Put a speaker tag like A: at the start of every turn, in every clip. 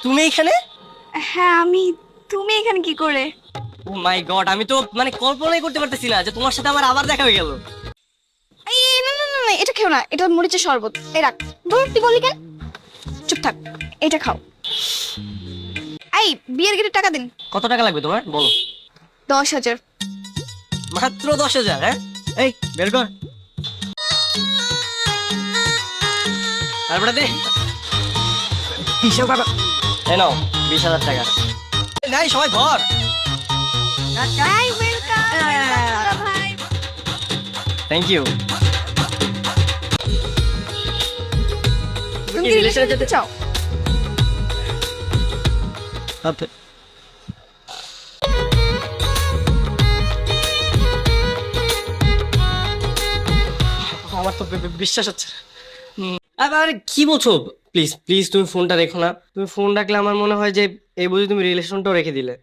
A: তুমি এখানে?
B: হ্যাঁ আমি। তুমি এখানে কি করে?
A: ও মাই গড, আমি তো মানে কল্পনাই করতে পারতেছি না যে তোমার সাথে আমার আবার দেখা হয়ে গেল।
B: এই না না না না, এটা খেও না, এটা মরিচের শরবত। এই রাখ। ধর, তুই বললি কেন? চুপ থাক, এটা খাও। এই বিয়ের গেটে টাকা দিন।
A: কত টাকা লাগবে তোমার বলো?
B: 10,000।
A: মাত্র 10,000? হ্যাঁ, এই বের কর। তারপরে দে হিসাব কর। এই নাও 20,000 টাকা। নাই সবাই ধর।
B: এই ওয়েলকাম ভাই।
A: Thank you.
B: তুমি কি রিলেশনে যেতে চাও?
A: আমার তো বিশ্বাস হচ্ছে না। আরে কি বলছো? প্লিজ প্লিজ তুমি ফোনটা রেখো না। তুমি ফোন রাখলে আমার মনে হয় যে এই বুঝি তুমি রিলেশনটাও রেখে দিলে।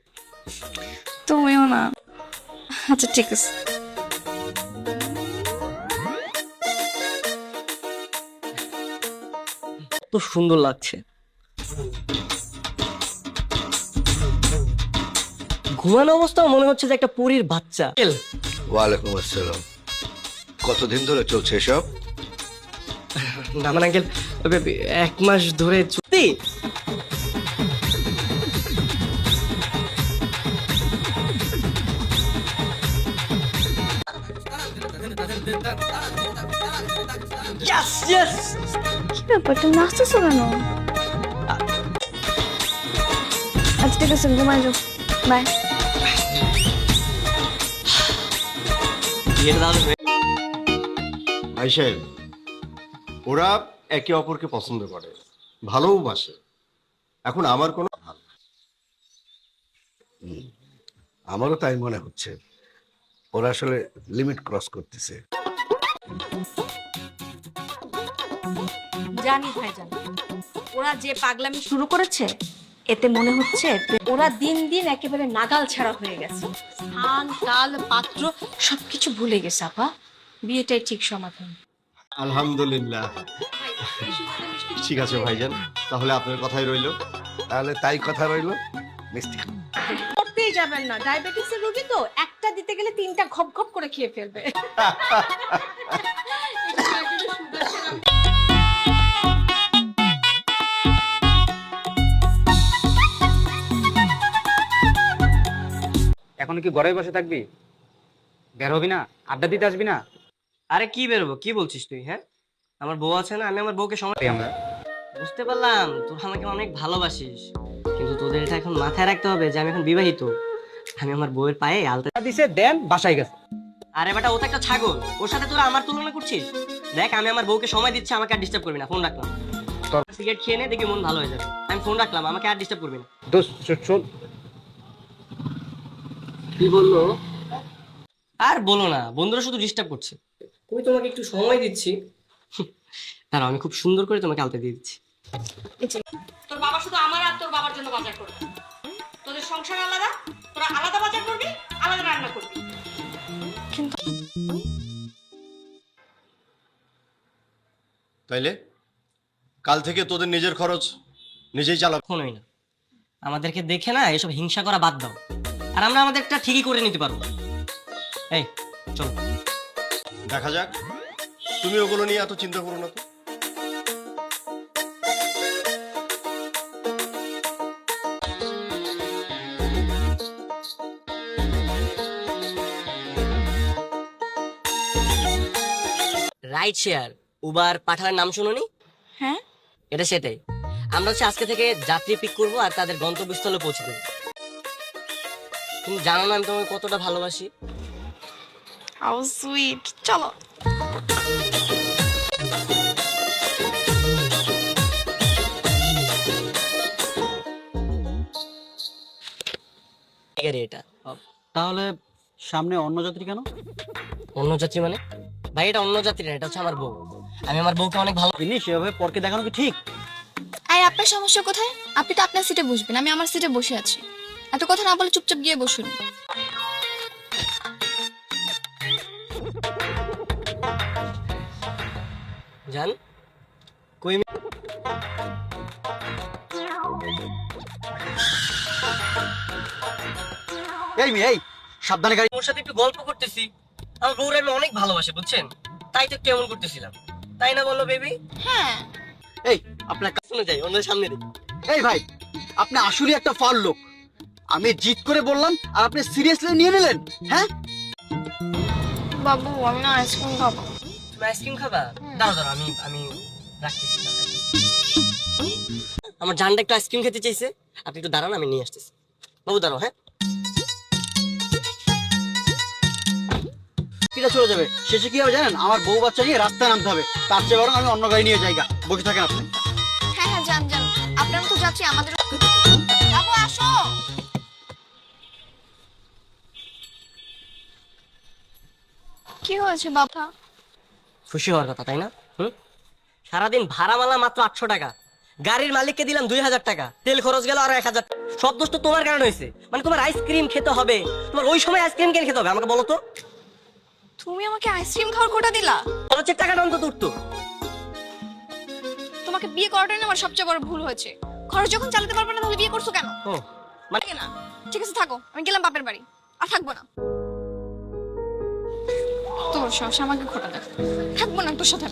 B: তুমিও না। আচ্ছা ঠিক আছে।
A: তো সুন্দর লাগছে। ঘুমানো অবস্থাও মনে হচ্ছে যে একটা পরীর বাচ্চা।
C: ওয়ালাইকুম আসসালাম। কতদিন ধরে চলছে এসব?
A: না মানে আঙ্কেল, 1 মাস ধরে সত্যি। Yes, yes!
B: কি ব্যাপার, তুমি নাচতেছো কেন? আচ্ছা ঠিক আছে, ঘুমাই যাও। বাই।
A: বিয়েটা তাহলে হয়ে-
D: ভাই সাহেব, ওরা একে অপরকে পছন্দ করে, ভালোবাসে। এখন আমার কোনো
C: আমারও তাই মনে হচ্ছে। ওরা আসলে লিমিট ক্রস করতেছে।
E: জানি ভাইজান, ওরা যে পাগলামি শুরু করেছে এতে মনে হচ্ছে ওরা দিন দিন একেবারে নাগাল ছাড়া হয়ে গেছে। স্থান কাল পাত্র সবকিছু ভুলে গেছে। আপা, বিয়েটাই ঠিক সমাধান।
D: আলহামদুলিল্লাহ। ঠিক আছে ভাইজান, তাহলে আপনার কথাই রইলো।
C: তাহলে তাই কথা রইলো, মিষ্টি খাও।
E: করতেই যাবেন না, ডায়াবেটিসের রোগী তো, একটা দিতে গেলে 3টা ঘপ ঘপ করে খেয়ে ফেলবে।
F: এখন কি ঘরে বসে থাকবি? বের হবি না? আড্ডা দিতে আসবি না?
A: আরে কি বেরোবো, কি বলছিস তুই? হ্যাঁ, আমার বউ আছে না, আমি আমার বউকে সময়
F: এই আমরা
A: বুঝতে পারলাম তুই আমাকে অনেক ভালোবাসিস, কিন্তু তোদের এটা এখন মাথায় রাখতে হবে যে আমি এখন বিবাহিত। আমি আমার বউয়ের পায়ে আলতা।
F: দিছে দেন, বাসায় গেছে।
A: আরে বেটা, ও তো একটা ছাগল, ওর সাথে তোরা আমার তুলনা করছিস? দেখ, আমি আমার বউকে সময় দিচ্ছি, আমাকে আর ডিস্টার্ব করবি না। ফোন রাখলাম। সিগারেট খেয়ে নে, দেখি মন ভালো হয়ে যাবে। আমি ফোন রাখলাম, আমাকে আর ডিস্টার্ব করবি না।
F: দোস্ত শোন,
A: কি বললো? আর বলো না, বন্ধুরা শুধু ডিস্টার্ব করছে। আমি তোমাকে একটু সময় দিচ্ছি। দাঁড়াও, আমি খুব সুন্দর করে তোমাকে আলতা দিয়ে দিচ্ছি।
E: তোর বাবা শুধু আমার আর তোর বাবার জন্য বাজার করবে। তোদের সংসার আলাদা, তোরা আলাদা বাজার করবি, আলাদা রান্না করবি।
D: তাইলে কাল থেকে তোদের নিজের খরচ নিজেই চালাবো।
A: কখনোই না। আমাদেরকে দেখে না এসব হিংসা করা বাদ দাও, আর আমরা আমাদেরটা ঠিকই করে নিতে পারবো। এই চলো।
D: দেখা যাক, তুমি ওগুলো নিয়ে এত চিন্তা করো না তো।
A: রাইড শেয়ার, উবার, পাঠানোর নাম শুনোনি?
B: হ্যাঁ।
A: এটা সেটাই। আমরা হচ্ছে আজকে থেকে যাত্রী পিক করবো আর তাদের গন্তব্যস্থলে পৌঁছে দেবো। তুমি জানো না আমি তোমাকে কতটা ভালোবাসি।
B: How sweet. চলো।
A: এটা
F: তাহলে সামনে অন্য যাত্রী কেন?
A: অন্য যাত্রী মানে? ভাই, এটা অন্য যাত্রী না, এটা হচ্ছে আমার বউ। আমি আমার বউকে অনেক ভালো।
F: জিনিস এভাবে পরকে দেখানো কি ঠিক?
B: আর আপনার সমস্যা কোথায়? আপনি তো আপনার সিটে বসবেন, আমি আমার সিটে বসে আছি। এত কথা না বলে চুপচাপ গিয়ে বসুন।
A: জান কই
G: এই মেয়ে, এই সাবধানে গাড়ি।
A: ওর সাথে একটু গল্প করতেছি, আমার বউরে আমি অনেক ভালোবাসি বুঝছেন, তাই তো কেমন করতেছিলাম, তাই না বললো বেবি?
B: হ্যাঁ
G: এই আপনার
A: শুনে যাই অন্যদের সামনে দিই।
G: এই ভাই, আপনি আসলে একটা ফাল লোক। আমি জিত করে বললাম আর আপনি সিরিয়াসলি নিয়ে নিলেন। হ্যাঁ
B: বাবু, আমি না আইসক্রিম খাবো।
A: তুমি আইসক্রিম খাবা? দাঁড়াও দাঁড়াও, আমি রাখতেছি। আমার জানটা একটু আইসক্রিম খেতে চাইছে, আপনি একটু দাঁড়ান, আমি নিয়ে আসতেছি। বাবু দাঁড়াও। হ্যাঁ,
G: কিটা চলে যাবে, শেষে কি হবে জানেন? আমার বউ বাচ্চা নিয়ে রাস্তায় নামতে হবে। তার চেয়ে বরং আমি অন্য গাড়ি নিয়ে যাই, বসে থাকেন আপনি।
B: হ্যাঁ হ্যাঁ, যান যান, আপনারা তো যাচ্ছি, আমাদের বাবু আসো। কি হয়েছে বাবা?
A: খুশি হওয়ার কথা তাই না? সারাদিন ভাড়ামালা মাত্র 800 টাকা, গাড়ির মালিককে দিলাম 2000 টাকা, তেল খরচ গেল আরো 1000। সব দোষ তো তোমার কারণে হয়েছে। মানে তোমার আইসক্রিম খেতে হবে, তোমার ওই সময় আইসক্রিম কেন খেতে হবে আমাকে বলো তো?
B: তুমি আমাকে আইসক্রিম খাওয়ার কোটা দিলা?
A: খরচের টাকাটা অন্তত উঠতো।
B: তোমাকে বিয়ে করাটাই না আমার সবচেয়ে বড় ভুল হয়েছে। খরচ যখন চালাতে পারবে না তাহলে বিয়ে করছো কেন?
A: ও মানে
B: লাগে না, ঠিক আছে থাকো, আমি গেলাম বাপের বাড়ি, আর থাকবো না। তোর সাহস আমাকে খোটা দেখ, থাকবো না তোর সাথে।